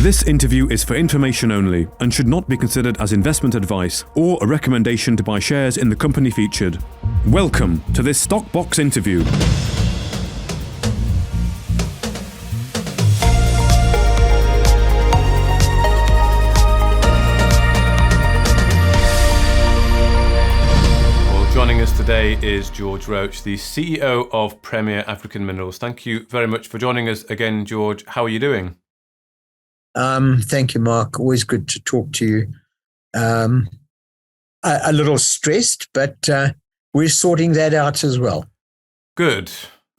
This interview is for information only and should not be considered as investment advice or a recommendation to buy shares in the company featured. Welcome to this Stock Box interview. Joining us today is George Roach, the CEO of Premier African Minerals. Thank you very much for joining us again, George. How are you doing? Thank you, Mark. Always good to talk to you. A little stressed, but we're sorting that out as well. Good.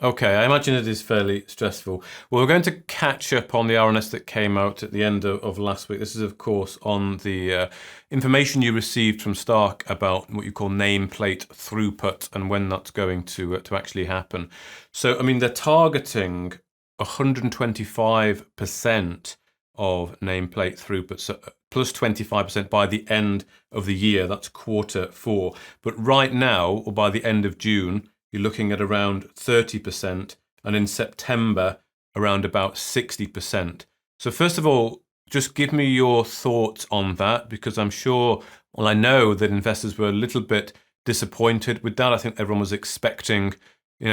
Okay, I imagine it is fairly stressful. Well, we're going to catch up on the RNS that came out at the end of last week. This is, of course, on the information you received from Stark about what you call nameplate throughput and when that's going to actually happen. So, I mean, they're targeting 125% of nameplate throughput, so plus 25% by the end of the year. That's Q4. But right now, or by the end of June, you're looking at around 30%, and in September, around about 60%. So first of all, just give me your thoughts on that, because I'm sure, well, I know that investors were a little bit disappointed with that. I think everyone was expecting,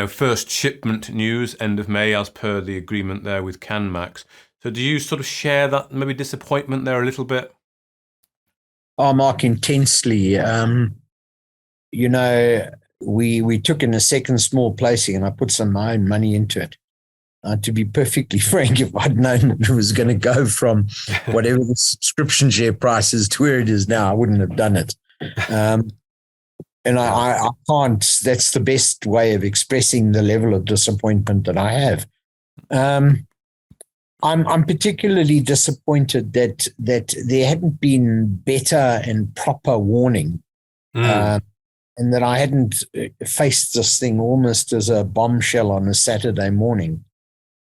first shipment news end of May, as per the agreement there with Canmax. So do you sort of share that maybe disappointment there a little bit? Oh, Mark, intensely. We took in a second small placing and I put some of my own money into it. To be perfectly frank, if I'd known it was going to go from whatever the subscription share price is to where it is now, I wouldn't have done it. And I can't, that's the best way of expressing the level of disappointment that I have. I'm particularly disappointed that there hadn't been better and proper warning, and that I hadn't faced this thing almost as a bombshell on a Saturday morning.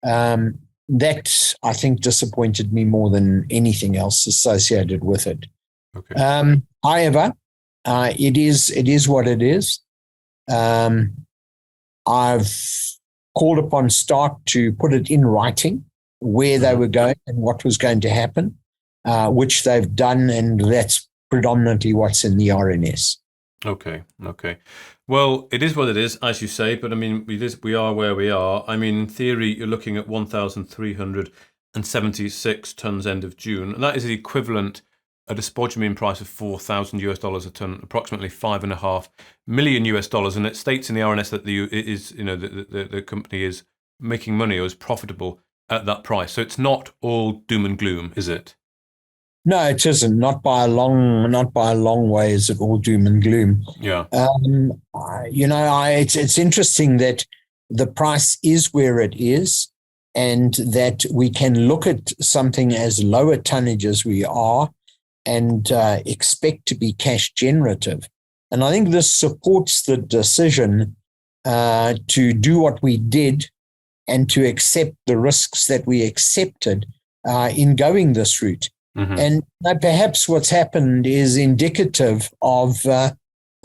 That, I think, disappointed me more than anything else associated with it. Okay. However, it is what it is. I've called upon Stark to put it in writing, where they were going and what was going to happen, which they've done, and that's predominantly what's in the RNS. Okay. Well, it is what it is, as you say, but I mean, we are where we are. I mean, in theory, you're looking at 1,376 tons end of June, and that is the equivalent at a spodumene price of $4,000 a ton, approximately $5.5 million, and it states in the RNS that the company is making money or is profitable at that price. So it's not all doom and gloom, is it? No, it isn't. Not by a long way is it all doom and gloom. Yeah. It's interesting that the price is where it is, and that we can look at something as low a tonnage as we are and expect to be cash generative. And I think this supports the decision to do what we did and to accept the risks that we accepted in going this route. Mm-hmm. And perhaps what's happened is indicative of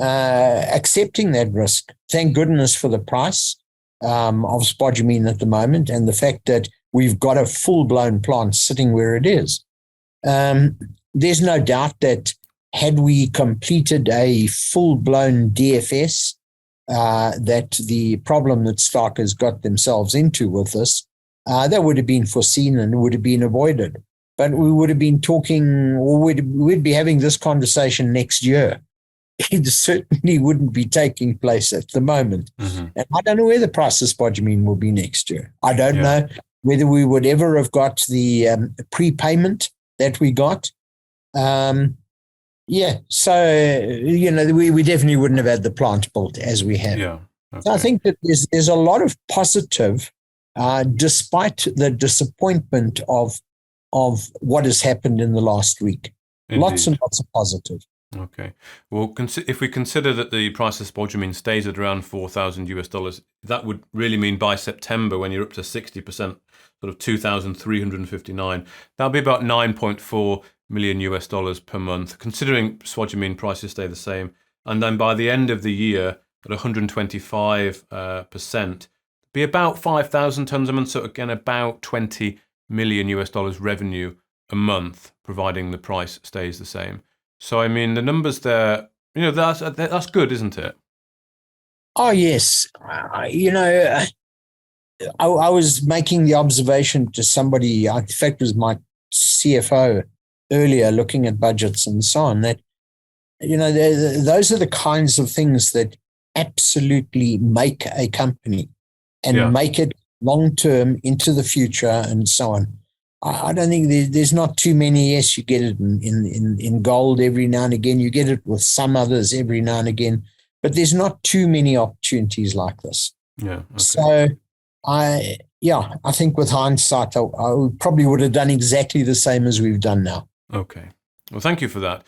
accepting that risk. Thank goodness for the price of spodumene at the moment, and the fact that we've got a full-blown plant sitting where it is. There's no doubt that had we completed a full-blown DFS, that the problem that Stark has got themselves into with this, that would have been foreseen and would have been avoided. But we would have been talking, or we'd be having this conversation next year. It certainly wouldn't be taking place at the moment. Mm-hmm. And I don't know where the price of spodumene will be next year. I don't know whether we would ever have got the prepayment that we got. So, we definitely wouldn't have had the plant built as we have. Yeah. Okay. So I think that there's a lot of positive, despite the disappointment of what has happened in the last week. Indeed. Lots and lots of positive. Okay. Well, if we consider that the price of spodumene stays at around $4,000, that would really mean by September, when you're up to 60%, sort of 2,359, that'll be about $9.4 million per month, considering spodumene prices stay the same. And then by the end of the year, at 125%, be about 5,000 tons a month. So again, about $20 million revenue a month, providing the price stays the same. So, I mean, the numbers there, that's good, isn't it? Oh, yes. I was making the observation to somebody, in fact, it was my CFO earlier, looking at budgets and so on, that, those are the kinds of things that absolutely make a company and make it long-term into the future and so on. I don't think there's not too many. Yes, you get it in gold every now and again. You get it with some others every now and again, but there's not too many opportunities like this. Yeah. Okay. So I think with hindsight, I probably would have done exactly the same as we've done now. Okay. Well, thank you for that.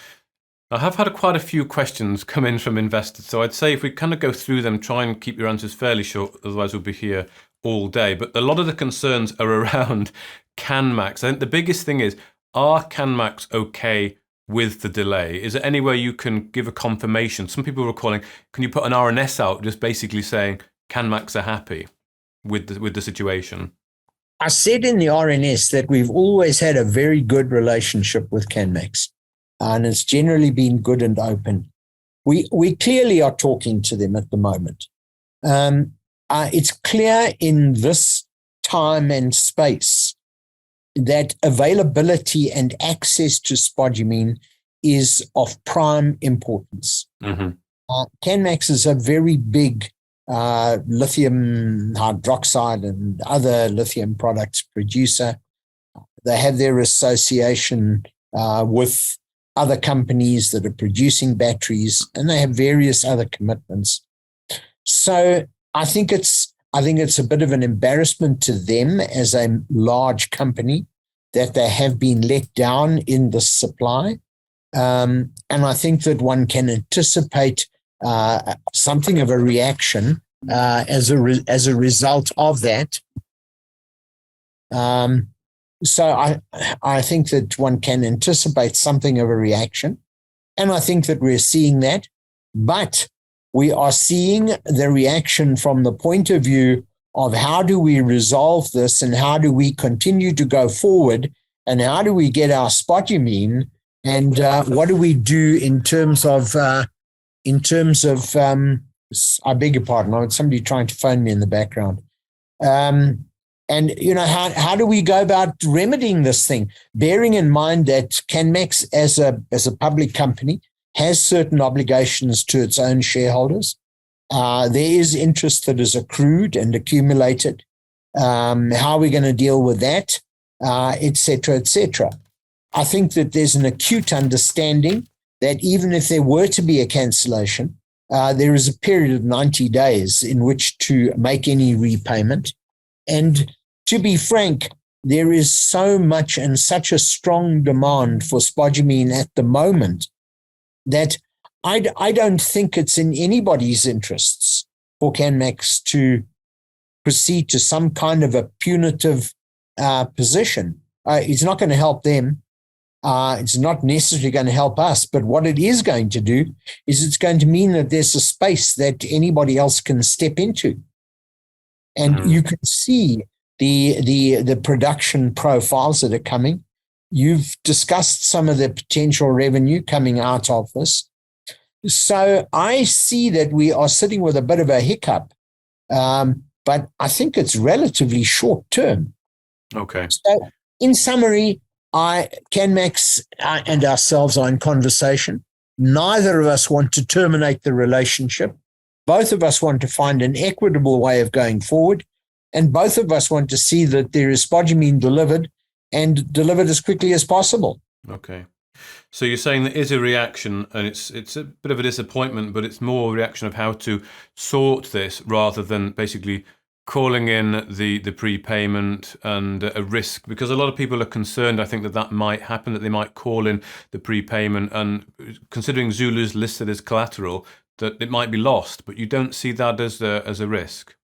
I have had quite a few questions come in from investors, so I'd say if we kind of go through them, try and keep your answers fairly short, otherwise we'll be here all day. But a lot of the concerns are around Canmax. I think the biggest thing is, are Canmax okay with the delay? Is there any way you can give a confirmation? Some people were calling, can you put an RNS out just basically saying Canmax are happy with the situation? I said in the RNS that we've always had a very good relationship with Canmax, and it's generally been good and open. We clearly are talking to them at the moment. It's clear in this time and space that availability and access to spodumene is of prime importance. Mm-hmm. Canmax is a very big lithium hydroxide and other lithium products producer. They have their association with other companies that are producing batteries, and they have various other commitments. So I think it's a bit of an embarrassment to them as a large company that they have been let down in the supply. And I think that one can anticipate something of a reaction as a result of that. So I think that one can anticipate something of a reaction, and I think that we're seeing that. But we are seeing the reaction from the point of view of how do we resolve this, and how do we continue to go forward, and how do we get our spodumene, and what do we do in terms of I beg your pardon, I had somebody trying to phone me in the background. And, how do we go about remedying this thing? Bearing in mind that Canmax, as a public company, has certain obligations to its own shareholders. There is interest that is accrued and accumulated. How are we going to deal with that, et cetera, et cetera? I think that there's an acute understanding that even if there were to be a cancellation, there is a period of 90 days in which to make any repayment. And to be frank, there is so much and such a strong demand for spodumene at the moment that I don't think it's in anybody's interests for Canmax to proceed to some kind of a punitive position. It's not going to help them. It's not necessarily going to help us, but what it is going to do is it's going to mean that there's a space that anybody else can step into. And you can see the production profiles that are coming. You've discussed some of the potential revenue coming out of this. So I see that we are sitting with a bit of a hiccup, but I think it's relatively short term. Okay. So in summary, Canmax and ourselves are in conversation. Neither of us want to terminate the relationship. Both of us want to find an equitable way of going forward, and both of us want to see that there is spodumene delivered and delivered as quickly as possible. Okay. So you're saying there is a reaction, and it's a bit of a disappointment, but it's more a reaction of how to sort this rather than basically calling in the prepayment and a risk, because a lot of people are concerned, I think, that might happen, that they might call in the prepayment, and considering Zulu's listed as collateral, that it might be lost, but you don't see that as a risk.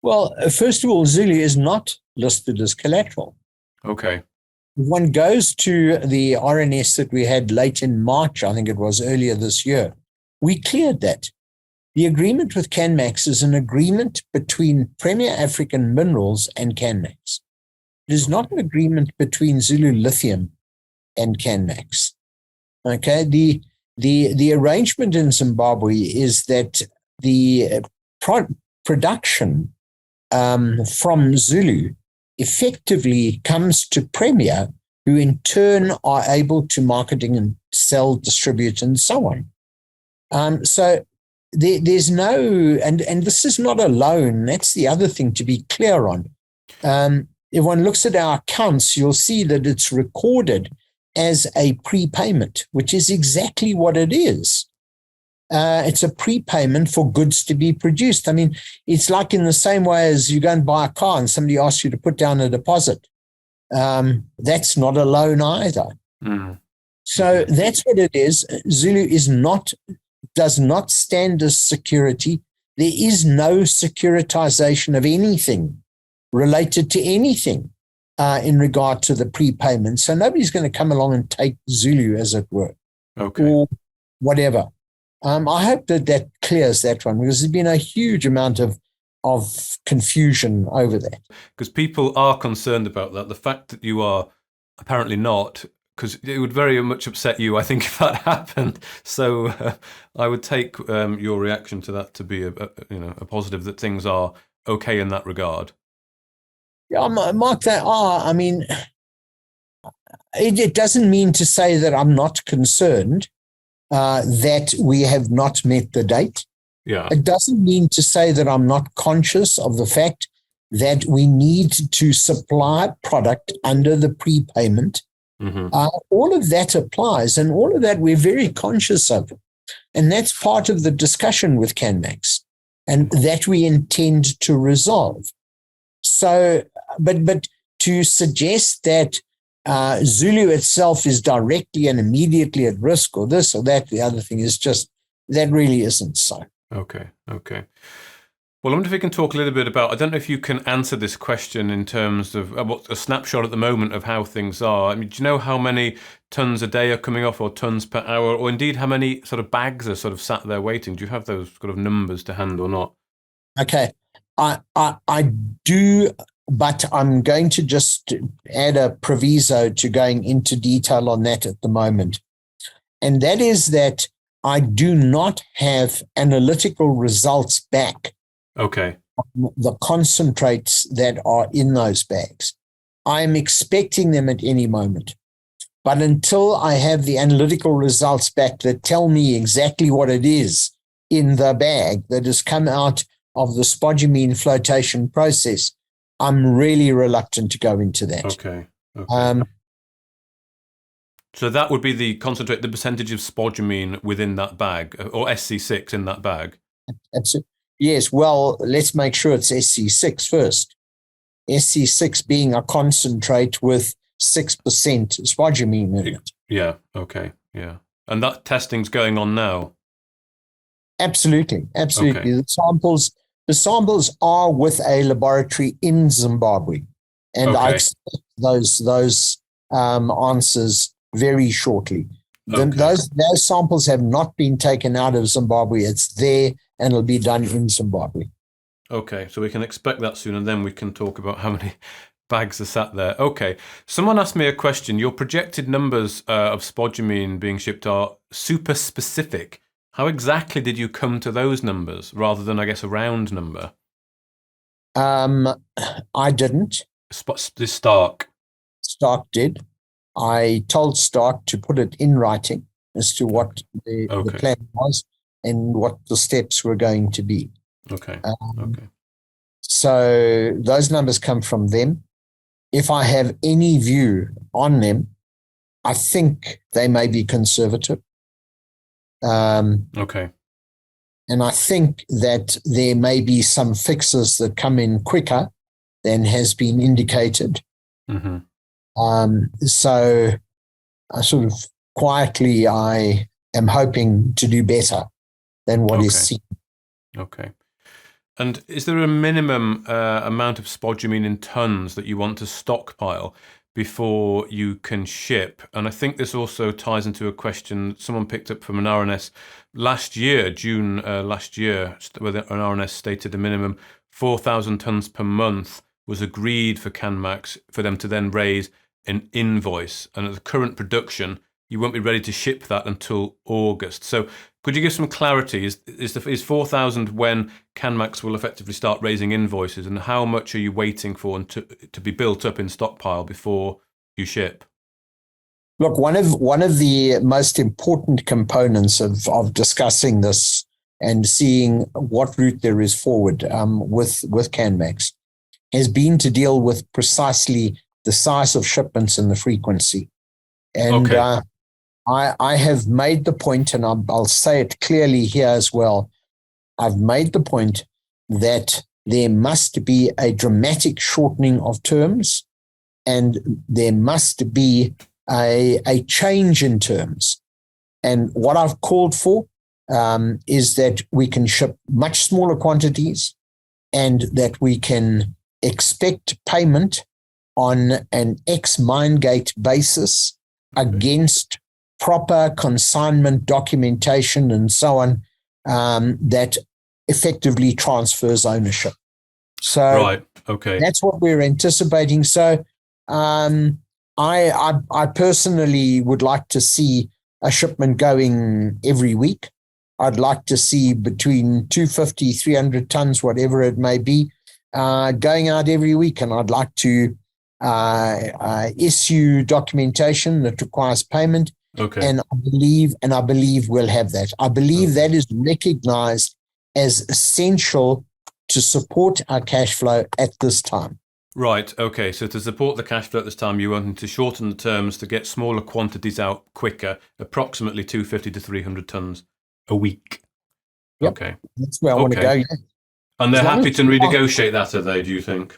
Well, first of all, Zulu is not listed as collateral. Okay. If one goes to the RNS that we had late in March, I think it was earlier this year, we cleared that. The agreement with Canmax is an agreement between Premier African Minerals and Canmax. It is not an agreement between Zulu Lithium and Canmax. Okay, the arrangement in Zimbabwe is that the production from Zulu effectively comes to Premier, who in turn are able to marketing and sell, distribute, and so on. So there's no, and this is not a loan. That's the other thing to be clear on. If one looks at our accounts, you'll see that it's recorded as a prepayment, which is exactly what it is. It's a prepayment for goods to be produced. I mean, it's like in the same way as you go and buy a car and somebody asks you to put down a deposit. That's not a loan either. Mm. So that's what it is. Zulu does not stand as security. There is no securitization of anything related to anything in regard to the prepayment. So nobody's going to come along and take Zulu, as it were, or whatever. I hope that clears that one, because there's been a huge amount of confusion over that. Because people are concerned about that. The fact that you are apparently not, because it would very much upset you, I think, if that happened. So I would take your reaction to that to be a positive, that things are okay in that regard. Yeah, Mark, I mean, it doesn't mean to say that I'm not concerned that we have not met the date. Yeah. It doesn't mean to say that I'm not conscious of the fact that we need to supply product under the prepayment. Mm-hmm. All of that applies, and all of that we're very conscious of. And that's part of the discussion with Canmax, and that we intend to resolve. So, but to suggest that Zulu itself is directly and immediately at risk, or this or that, the other thing, is just, that really isn't so. Okay. Well, I wonder if we can talk a little bit about, I don't know if you can answer this question in terms of what a snapshot at the moment of how things are. I mean, do you know how many tons a day are coming off, or tons per hour, or indeed how many sort of bags are sort of sat there waiting? Do you have those sort of numbers to hand or not? Okay. I do, but I'm going to just add a proviso to going into detail on that at the moment. And that is that I do not have analytical results back. Okay. The concentrates that are in those bags. I'm expecting them at any moment. But until I have the analytical results back that tell me exactly what it is in the bag that has come out of the spodumene flotation process, I'm really reluctant to go into that. Okay. So that would be the concentrate, the percentage of spodumene within that bag, or SC6 in that bag? Absolutely. Yes, well, let's make sure it's SC6 first. SC6 being a concentrate with 6% spodumene in it. Yeah, okay, yeah. And that testing's going on now? Absolutely. Okay. The samples are with a laboratory in Zimbabwe, and I expect those answers very shortly. Those samples have not been taken out of Zimbabwe. It's there, and it'll be done in Zimbabwe. Okay, so we can expect that soon, and then we can talk about how many bags are sat there. Okay, someone asked me a question. Your projected numbers of spodumene being shipped are super specific. How exactly did you come to those numbers, rather than, I guess, a round number? I didn't. Stark did. I told Stark to put it in writing as to what the plan was and what the steps were going to be. Okay. So those numbers come from them. If I have any view on them, I think they may be conservative. Okay. And I think that there may be some fixes that come in quicker than has been indicated. Mm-hmm. So I sort of quietly, I am hoping to do better than what is seen. Okay. And is there a minimum amount of spodumene in tons that you want to stockpile before you can ship? And I think this also ties into a question someone picked up from an RNS last year, June last year, where an RNS stated a minimum 4,000 tons per month was agreed for Canmax for them to then raise an invoice. And at the current production, you won't be ready to ship that until August. So could you give some clarity? Is 4,000 when Canmax will effectively start raising invoices, and how much are you waiting for to be built up in stockpile before you ship? Look, one of the most important components of discussing this and seeing what route there is forward with Canmax has been to deal with precisely the size of shipments and the frequency. And Okay. I have made the point, and I'll say it clearly here as well. I've made the point that there must be a dramatic shortening of terms, and there must be a change in terms. And what I've called for is that we can ship much smaller quantities, and that we can expect payment on an ex-mine gate basis against proper consignment documentation and so on, that effectively transfers ownership. So Right. Okay. that's what we're anticipating. So I personally would like to see a shipment going every week. I'd like to see between 250, 300 tons, whatever it may be, going out every week. And I'd like to issue documentation that requires payment. Okay. And I believe we'll have that. I believe that is recognized as essential to support our cash flow at this time. Right. Okay. So to support the cash flow at this time, you wanted to shorten the terms to get smaller quantities out quicker, approximately 250 to 300 tons a week. Yep. Okay. That's where I want to go. Yeah. And they're happy to renegotiate that, are they, do you think?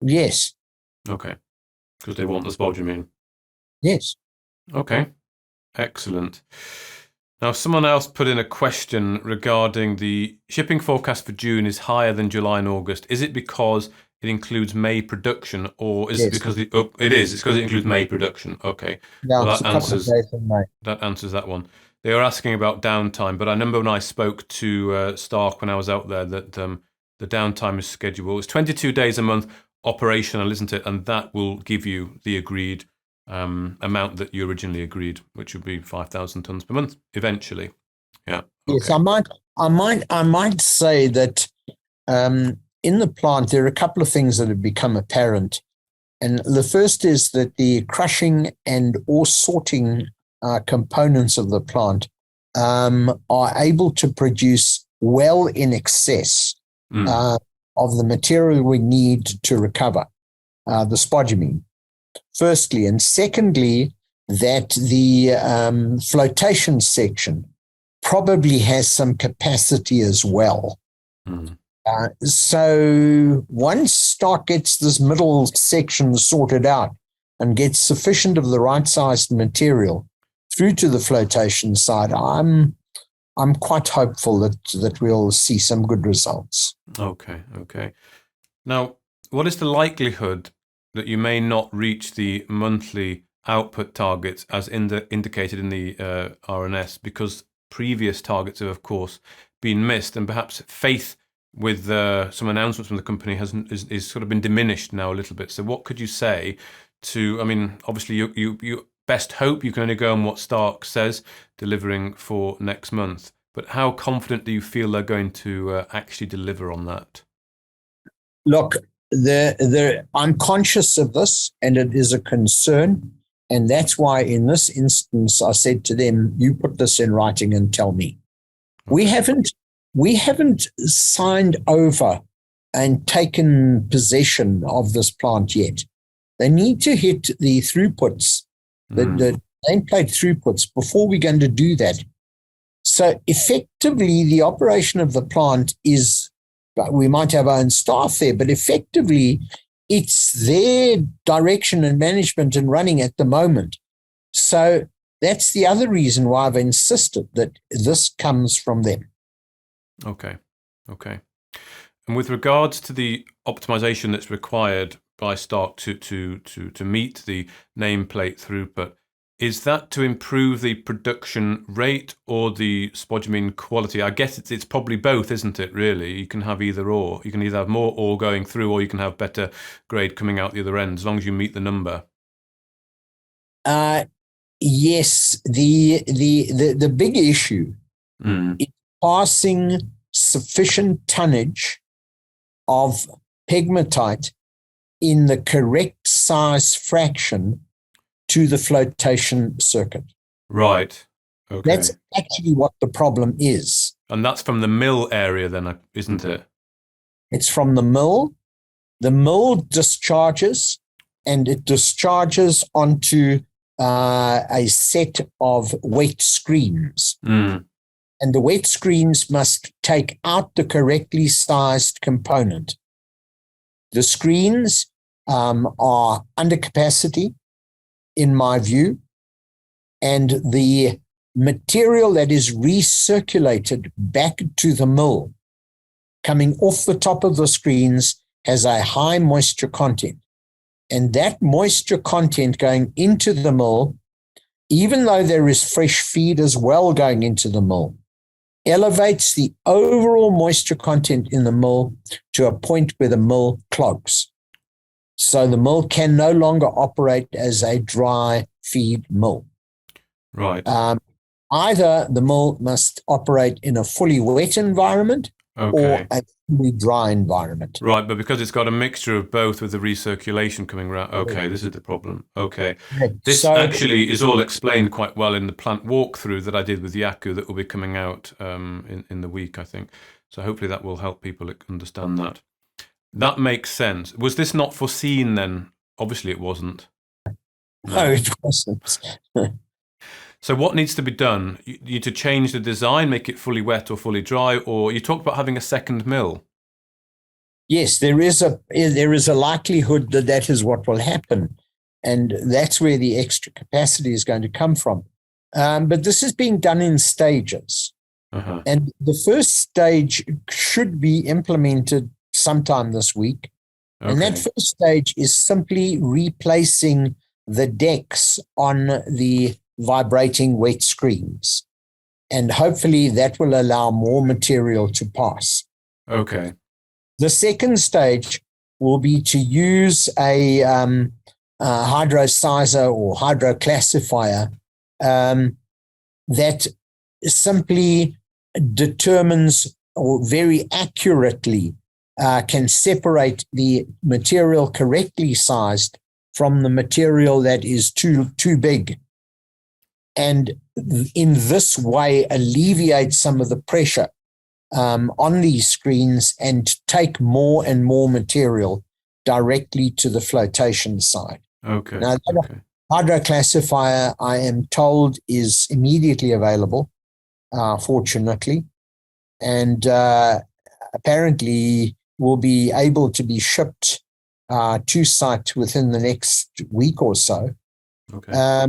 Yes. Okay. Because they want the spodumene. Yes. Okay. Excellent. Now, someone else put in a question regarding the shipping forecast for June is higher than July and August. Is it because it includes May production, or is it because it is? It's because it includes May production. Okay. Yeah, Well, it's a couple of days in May. that answers that one. They were asking about downtime, but I remember when I spoke to Stark when I was out there that the downtime is scheduled. It's 22 days a month operational, isn't it? And that will give you the agreed amount that you originally agreed, which would be 5,000 tons per month eventually. Yeah. Okay. Yes, I might say that in the plant there are a couple of things that have become apparent, and the first is that the crushing and ore sorting components of the plant are able to produce well in excess of the material we need to recover the spodumene. Firstly, and secondly, that the flotation section probably has some capacity as well. So once Stock gets this middle section sorted out and gets sufficient of the right-sized material through to the flotation side, I'm quite hopeful that we'll see some good results. Okay. Now, what is the likelihood that you may not reach the monthly output targets as indicated in the RNS, because previous targets have, of course, been missed, and perhaps faith with some announcements from the company is sort of been diminished now a little bit. So what could you say to, I mean, obviously you best hope you can only go on what Stark says, delivering for next month, but how confident do you feel they're going to actually deliver on that? Look, I'm conscious of this, and it is a concern. And that's why in this instance, I said to them, you put this in writing and tell me. We haven't signed over and taken possession of this plant yet. They need to hit the throughputs, the nameplate throughputs, before we're going to do that. So effectively, the operation of the plant is, we might have our own staff there, but effectively, it's their direction and management and running at the moment. So that's the other reason why I've insisted that this comes from them. Okay. And with regards to the optimization that's required by Stark to meet the nameplate throughput, Is that to improve the production rate or the spodumene quality? I guess it's probably both, isn't it, really? You can have either or. You can either have more ore going through or you can have better grade coming out the other end, as long as you meet the number. Yes. The big issue is passing sufficient tonnage of pegmatite in the correct size fraction to the flotation circuit. Right. Okay. That's actually what the problem is. And that's from the mill area then, isn't it? It's from the mill. The mill discharges, and it discharges onto a set of wet screens. And the wet screens must take out the correctly sized component. The screens are under capacity, in my view, and the material that is recirculated back to the mill coming off the top of the screens has a high moisture content. And that moisture content going into the mill, even though there is fresh feed as well going into the mill, elevates the overall moisture content in the mill to a point where the mill clogs. So the mill can no longer operate as a dry feed mill. Right. Either the mill must operate in a fully wet environment or a fully dry environment. Right, but because it's got a mixture of both with the recirculation coming around. Okay, this is the problem. Okay. This actually is all explained quite well in the plant walkthrough that I did with Yaku that will be coming out in the week, I think. So hopefully that will help people understand that. That makes sense. Was this not foreseen then? Obviously it wasn't. No, it wasn't. So what needs to be done? You need to change the design, make it fully wet or fully dry, or you talked about having a second mill. Yes, there is a likelihood that that is what will happen. And that's where the extra capacity is going to come from. But this is being done in stages. And the first stage should be implemented sometime this week. And that first stage is simply replacing the decks on the vibrating wet screens. And hopefully that will allow more material to pass. Okay. The second stage will be to use a hydrosizer or hydroclassifier that simply determines or very accurately can separate the material correctly sized from the material that is too big. And in this way, alleviate some of the pressure on these screens and take more and more material directly to the flotation side. Okay. Now, that hydroclassifier, I am told, is immediately available, fortunately, and apparently will be able to be shipped to site within the next week or so. Okay.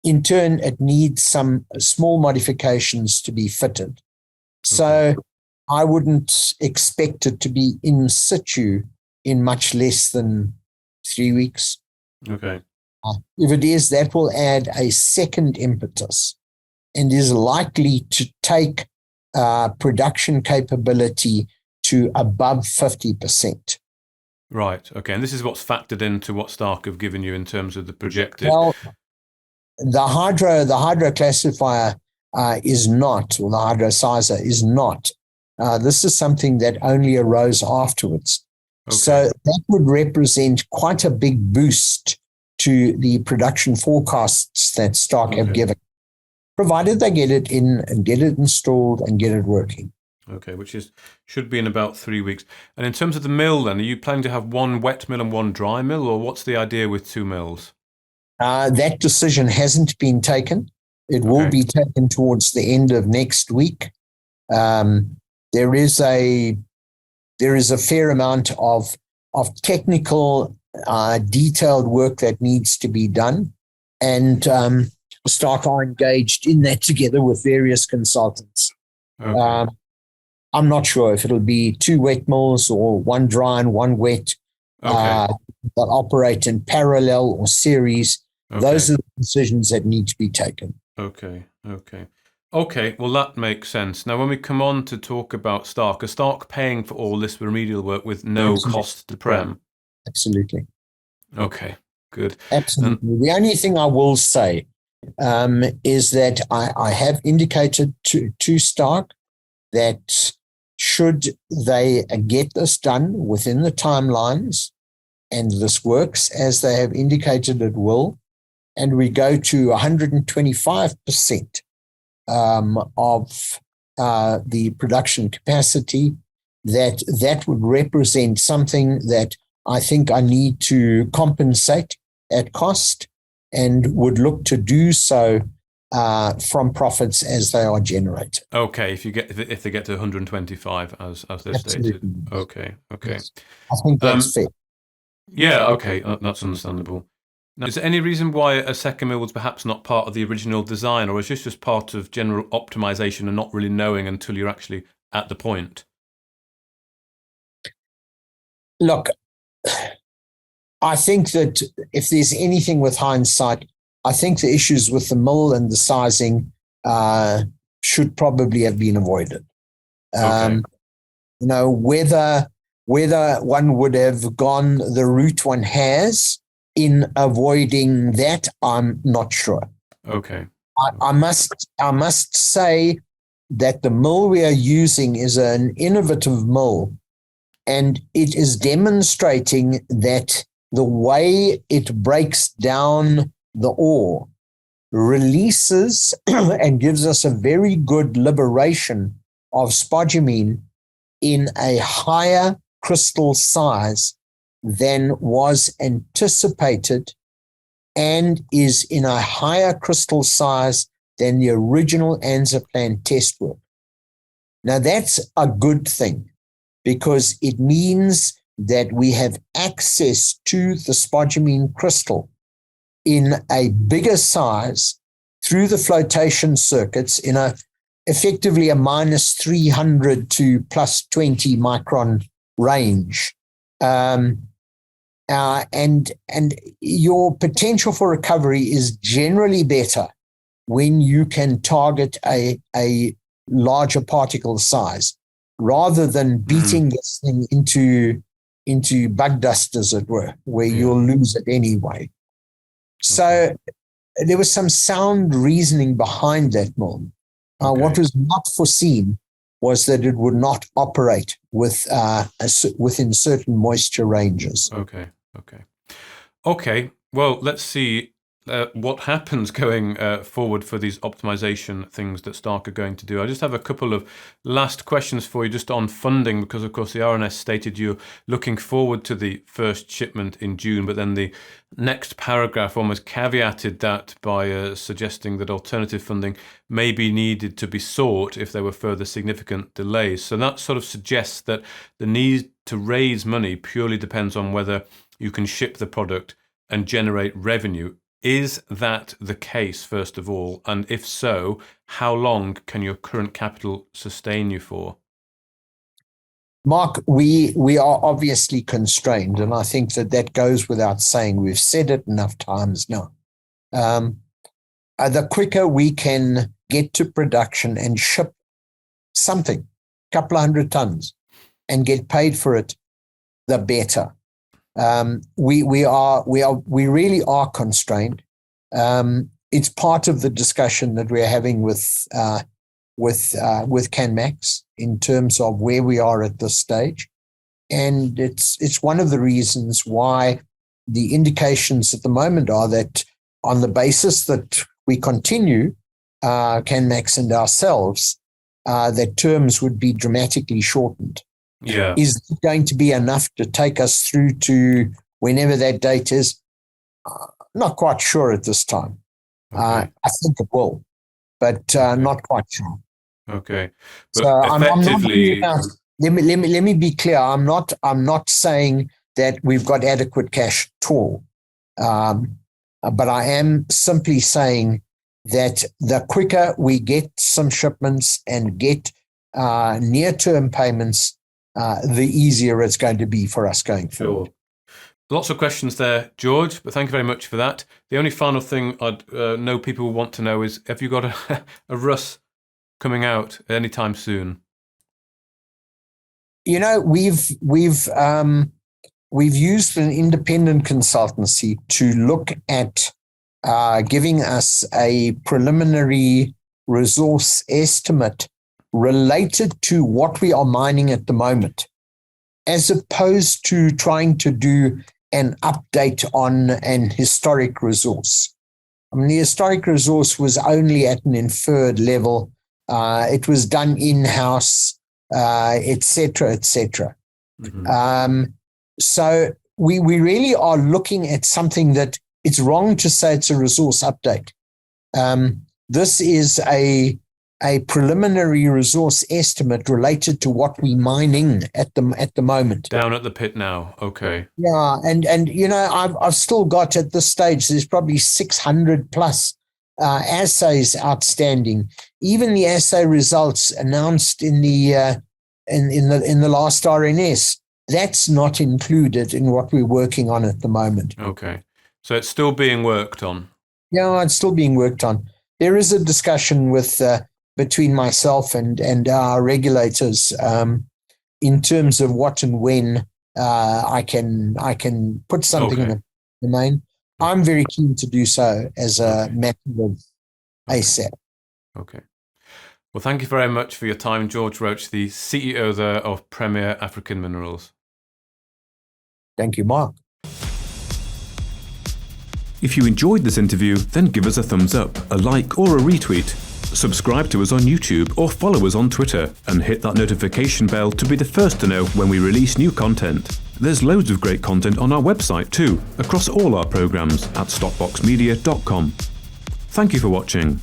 In turn, it needs some small modifications to be fitted. So I wouldn't expect it to be in situ in much less than 3 weeks. Okay. If it is, that will add a second impetus and is likely to take production capability to above 50%. Right. Okay. And this is what's factored into what Stark have given you in terms of the projected. Well, the hydroclassifier is not, or the hydrosizer is not. This is something that only arose afterwards. Okay. So that would represent quite a big boost to the production forecasts that Stark have given, provided they get it in and get it installed and get it working. Okay, which should be in about 3 weeks. And in terms of the mill then, are you planning to have one wet mill and one dry mill, or what's the idea with two mills? That decision hasn't been taken. It will be taken towards the end of next week. There is a fair amount of technical, detailed work that needs to be done, and Stark are engaged in that together with various consultants. I'm not sure if it'll be two wet mills or one dry and one wet that operate in parallel or series. Those are the decisions that need to be taken. Okay. Well, that makes sense. Now, when we come on to talk about Stark, is Stark paying for all this remedial work with no cost to Prem? Absolutely. Okay, good. Absolutely. The only thing I will say is that I have indicated to Stark that should they get this done within the timelines, and this works as they have indicated it will, and we go to 125% of the production capacity, that would represent something that I think I need to compensate at cost, and would look to do so from profits as they are generated. Okay, if they get to 125 as they stated. Okay. Yes. I think that's fair. Yeah, okay, that's understandable. Now, is there any reason why a second mill was perhaps not part of the original design, or is this just part of general optimization and not really knowing until you're actually at the point? Look, I think that if there's anything with hindsight, I think the issues with the mill and the sizing should probably have been avoided. Okay. Whether one would have gone the route one has in avoiding that, I'm not sure. Okay. I must say that the mill we are using is an innovative mill, and it is demonstrating that the way it breaks down the ore releases and gives us a very good liberation of spodumene in a higher crystal size than was anticipated, and is in a higher crystal size than the original ANZA plan test work. Now that's a good thing, because it means that we have access to the spodumene crystal in a bigger size through the flotation circuits in effectively a minus 300 to plus 20 micron range. And your potential for recovery is generally better when you can target a larger particle size, rather than beating this thing into bug dust, as it were, where you'll lose it anyway. So there was some sound reasoning behind that mill. What was not foreseen was that it would not operate within certain moisture ranges. Okay. Well, let's see what happens going forward for these optimization things that Stark are going to do. I just have a couple of last questions for you just on funding, because of course the RNS stated you're looking forward to the first shipment in June, but then the next paragraph almost caveated that by suggesting that alternative funding may be needed to be sought if there were further significant delays. So that sort of suggests that the need to raise money purely depends on whether you can ship the product and generate revenue. Is that the case, first of all? And if so, how long can your current capital sustain you for? Mark, we are obviously constrained, and I think that goes without saying. We've said it enough times now. The quicker we can get to production and ship something, a couple of 100 tons, and get paid for it, the better. We really are constrained. It's part of the discussion that we're having with Canmax in terms of where we are at this stage, and it's one of the reasons why the indications at the moment are that, on the basis that we continue, Canmax and ourselves, that terms would be dramatically shortened. Yeah. Is it going to be enough to take us through to whenever that date is? Not quite sure at this time. I think it will, but not quite sure. Okay. But so effectively, let me be clear. I'm not saying that we've got adequate cash at all, but I am simply saying that the quicker we get some shipments and get near-term payments, the easier it's going to be for us going forward. Lots of questions there, George, but thank you very much for that. The only final thing I'd know people will want to know is, have you got a Russ coming out anytime soon? You know, we've used an independent consultancy to look at giving us a preliminary resource estimate related to what we are mining at the moment, as opposed to trying to do an update on an historic resource. I mean, the historic resource was only at an inferred level. It was done in-house, et cetera, et cetera. Mm-hmm. So we really are looking at something that it's wrong to say it's a resource update. This is a preliminary resource estimate related to what we're mining at the moment. Down at the pit now. Okay. Yeah, and you know, I've still got at this stage, there's probably 600 plus assays outstanding. Even the assay results announced in the last RNS, that's not included in what we're working on at the moment. Okay. So it's still being worked on. Yeah, it's still being worked on. There is a discussion with between myself and our regulators in terms of what and when I can put something in a domain. I'm very keen to do so as a matter of ASAP. Okay. Well, thank you very much for your time, George Roach, the CEO there of Premier African Minerals. Thank you, Mark. If you enjoyed this interview, then give us a thumbs up, a like or a retweet. Subscribe to us on YouTube or follow us on Twitter and hit that notification bell to be the first to know when we release new content. There's loads of great content on our website too, across all our programs at stockboxmedia.com. Thank you for watching.